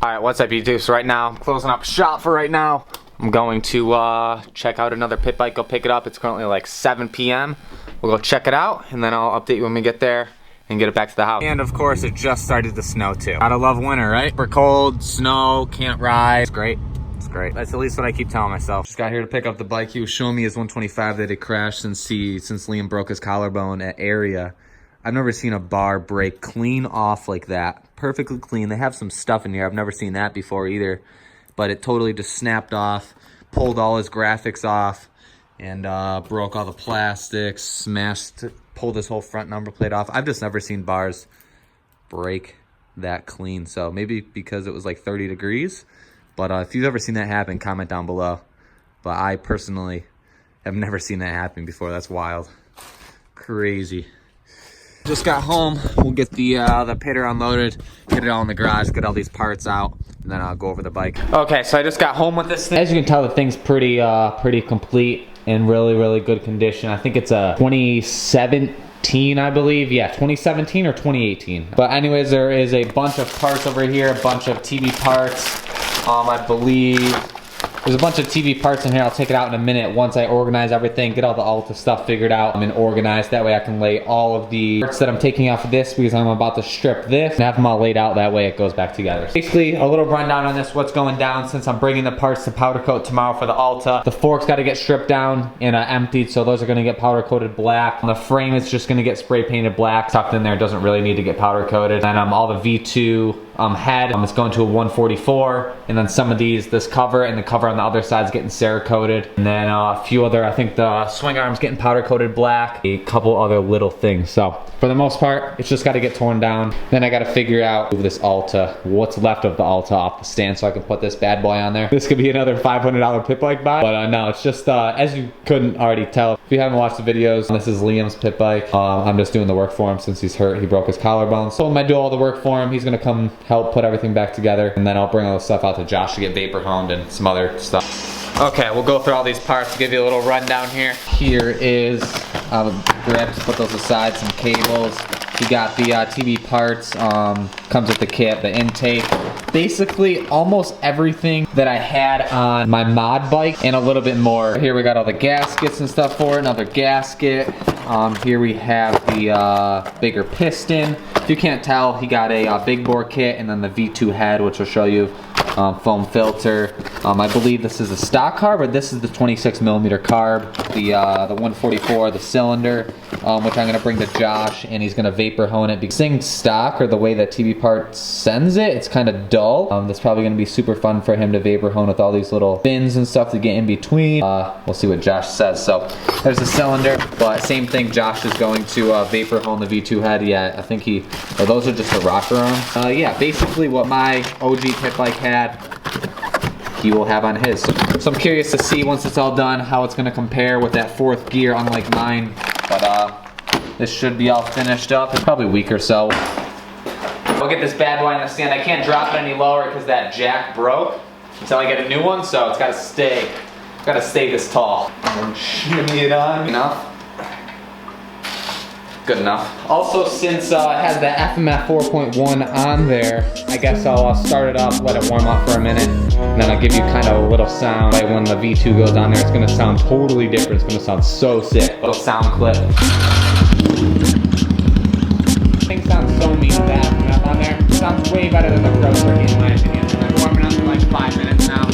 Alright, what's up YouTube? So right now, I'm closing up shop for right now. I'm going to check out another pit bike, go pick it up. It's currently like 7 p.m. We'll go check it out, and then I'll update you when we get there and get it back to the house. And of course, it just started to snow too. Gotta love winter, right? Super cold, snow, can't ride. It's great. It's great. That's at least what I keep telling myself. Just got here to pick up the bike. He was showing me his 125 that had crashed since Liam broke his collarbone at Area. I've never seen a bar break clean off like that. Perfectly clean. They have some stuff in here. I've never seen that before either. But it totally just snapped off, pulled all his graphics off, and broke all the plastics, smashed, pulled his whole front number plate off. I've just never seen bars break that clean. So maybe because it was like 30 degrees. But if you've ever seen that happen, comment down below. But I personally have never seen that happen before. That's wild. Crazy. Just got home. We'll get the pitter unloaded, get it all in the garage, get all these parts out, and then I'll go over the bike. Okay, so I just got home with this thing. As you can tell, the thing's pretty complete and really good condition. I think it's a 2017, I believe. Yeah, 2017 or 2018. But anyways, there is a bunch of parts over here, a bunch of TV parts. I believe there's a bunch of TV parts in here. I'll take it out in a minute once I organize everything, get all the Alta stuff figured out and organized. That way I can lay all of the parts that I'm taking off of this, because I'm about to strip this and have them all laid out. That way it goes back together. Basically, a little rundown on this, what's going down since I'm bringing the parts to powder coat tomorrow for the Alta. The forks got to get stripped down and emptied, so those are going to get powder coated black. And the frame is just going to get spray painted black. Tucked in there, doesn't really need to get powder coated. And all the V2 head, it's going to a 144, and then some of these, this cover and the cover on the other side is getting cerakoted, and then a few other, I think the swing arm's getting powder coated black, a couple other little things. So for the most part, it's just got to get torn down. Then I got to figure out this Alta, what's left of the Alta off the stand, so I can put this bad boy on there. This could be another $500 pit bike buy, but no, it's just as you couldn't already tell, if you haven't watched the videos, this is Liam's pit bike. I'm just doing the work for him since he's hurt. He broke his collarbone, so I'm gonna do all the work for him. He's gonna come help put everything back together, and then I'll bring all the stuff out to Josh to get vapor honed and some other stuff. Okay, we'll go through all these parts, give you a little rundown here. Here is, grab to put those aside, some cables. You got the TV parts, comes with the kit, the intake. Basically, almost everything that I had on my mod bike and a little bit more. Here we got all the gaskets and stuff for it, another gasket. Here we have the bigger piston. If you can't tell, he got a big bore kit and then the V2 head, which will show you. Foam filter. I believe this is a stock carb, but this is the 26mm carb. The 144, the cylinder, which I'm going to bring to Josh, and he's going to vapor hone it. Because seeing stock, or the way that TV Part sends it, it's kind of dull. That's probably going to be super fun for him to vapor hone with all these little fins and stuff to get in between. We'll see what Josh says. So there's the cylinder, but same thing, Josh is going to vapor hone the V2 head. Yeah, I think those are just the rocker arms. Yeah, basically what my OG pit bike had, he will have on his. So I'm curious to see once it's all done how it's going to compare with that fourth gear, unlike mine. But this should be all finished up. It's probably a week or so. We'll get this bad boy on the stand. I can't drop it any lower because that jack broke until I get a new one, so it's got to stay. Got to stay this tall. And shimmy it on. Enough. Good enough. Also, since it has the FMF 4.1 on there, I guess I'll start it up, let it warm up for a minute, and then I'll give you kind of a little sound. Like when the V2 goes on there, it's going to sound totally different. It's going to sound so sick. Little sound clip. Thing sounds so mean with the FMF on there. It sounds way better than the Pro 30 in my opinion. I'm warming up for like 5 minutes now.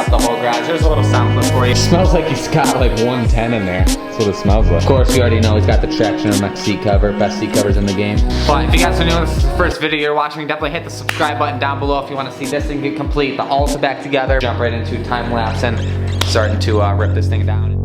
The whole garage. There's a little sound clip for you. It smells like he's got like 110 in there. That's what it smells like. Of course, you already know he's got the traction MX seat cover. Best seat covers in the game. But if you guys are new and this is the first video you're watching, definitely hit the subscribe button down below if you want to see this thing get complete. The Alta back together. Jump right into time lapse and starting to rip this thing down.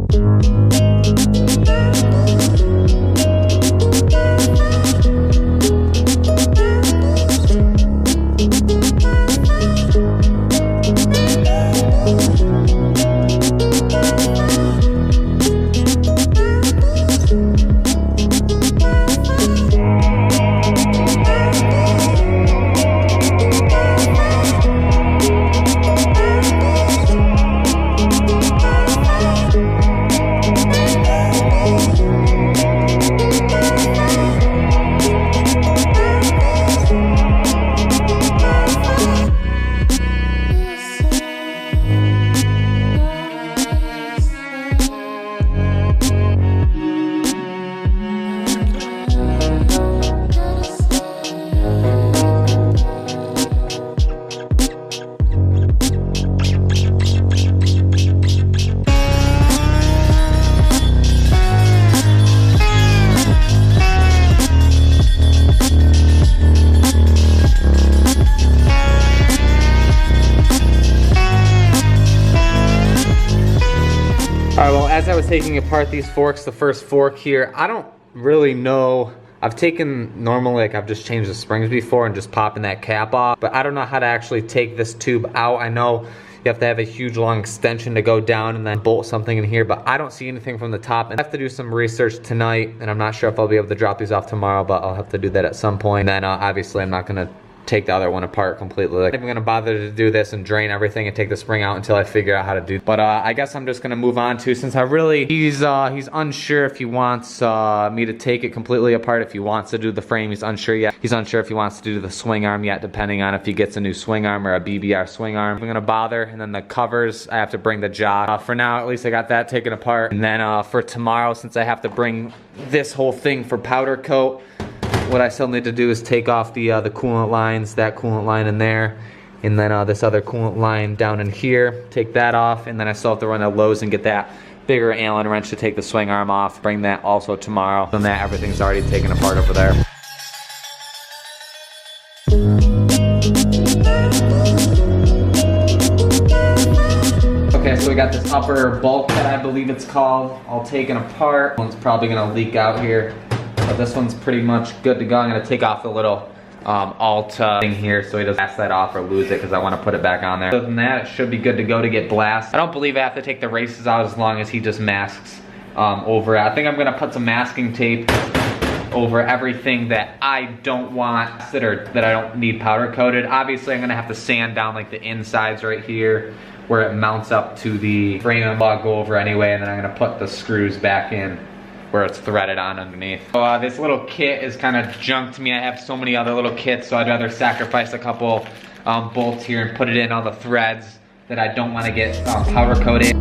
was taking apart these forks, the first fork here, I don't really know. I've taken normally, like I've just changed the springs before and just popping that cap off, but I don't know how to actually take this tube out. I know you have to have a huge long extension to go down and then bolt something in here, but I don't see anything from the top. And I have to do some research tonight, and I'm not sure if I'll be able to drop these off tomorrow, but I'll have to do that at some point. And then obviously I'm not gonna take the other one apart completely. Like, I'm not even gonna bother to do this and drain everything and take the spring out until I figure out how to do. But I guess I'm just gonna move on to, since he's unsure if he wants me to take it completely apart, if he wants to do the frame. He's unsure yet. He's unsure if he wants to do the swing arm yet, depending on if he gets a new swing arm or a BBR swing arm. I'm gonna bother, and then the covers, I have to bring the jaw. For now, at least I got that taken apart. And then for tomorrow, since I have to bring this whole thing for powder coat, what I still need to do is take off the coolant lines, that coolant line in there, and then this other coolant line down in here, take that off, and then I still have to run to Lowe's and get that bigger Allen wrench to take the swing arm off, bring that also tomorrow. And that everything's already taken apart over there. Okay, so we got this upper bulkhead, I believe it's called, all taken apart. One's probably gonna leak out here. But this one's pretty much good to go. I'm gonna take off the little alt thing here so he doesn't pass that off or lose it, because I want to put it back on there. Other than that, it should be good to go to get blast. I don't believe I have to take the races out as long as he just masks over it. I think I'm gonna put some masking tape over everything that I don't want, that I don't need powder coated. Obviously, I'm gonna have to sand down like the insides right here where it mounts up to the frame, and I'll go over anyway, and then I'm gonna put the screws back in where it's threaded on underneath. So this little kit is kind of junk to me. I have so many other little kits, so I'd rather sacrifice a couple bolts here and put it in all the threads that I don't want to get powder coated.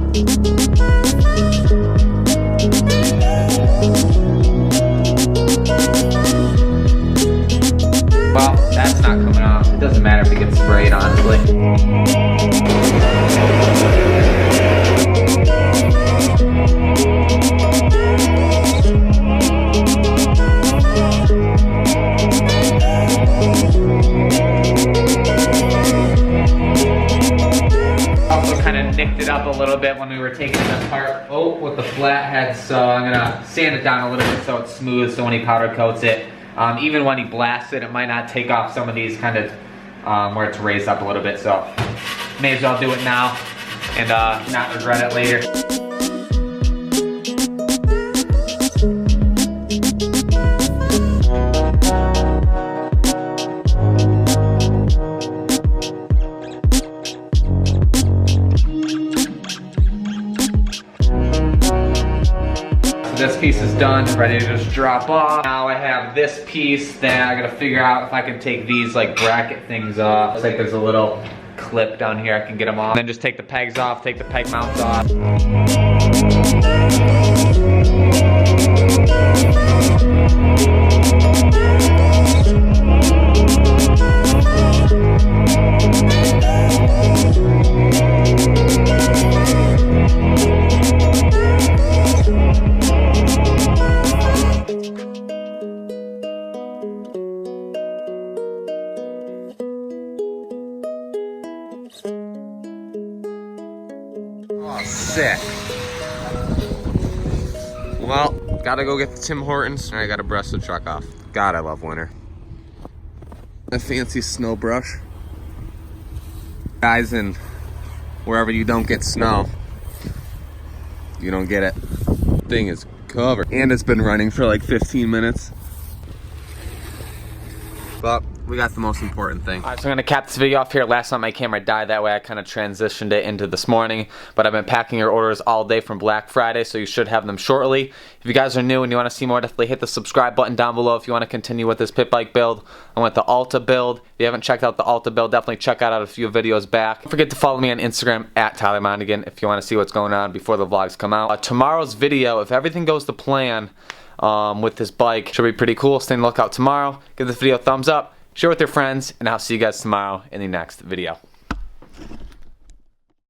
Well, that's not coming off. It doesn't matter if it gets sprayed, honestly. Nicked it up a little bit when we were taking it apart with the flathead, so I'm gonna sand it down a little bit so it's smooth, so when he powder coats it, even when he blasts it, it might not take off some of these kind of where it's raised up a little bit, so may as well do it now and not regret it later. This piece is done, ready to just drop off. Now I have this piece that I gotta figure out if I can take these like bracket things off. Looks like there's a little clip down here, I can get them off. And then just take the pegs off, take the peg mounts off. Sick. Well, gotta go get the Tim Hortons, and I gotta brush the truck off. God, I love winter. A fancy snow brush. Guys, in wherever you don't get snow, you don't get it. Thing is covered, and it's been running for like 15 minutes. But we got the most important thing. Alright, so I'm gonna cap this video off here. Last night my camera died, that way I kind of transitioned it into this morning. But I've been packing your orders all day from Black Friday, so you should have them shortly. If you guys are new and you want to see more, definitely hit the subscribe button down below if you want to continue with this pit bike build. I went the Alta build. If you haven't checked out the Alta build, definitely check out a few videos back. Don't forget to follow me on Instagram at Tyler Monagan if you want to see what's going on before the vlogs come out. Tomorrow's video, if everything goes to plan with this bike, should be pretty cool. Stay on the lookout tomorrow. Give this video a thumbs up. Share with your friends, and I'll see you guys tomorrow in the next video.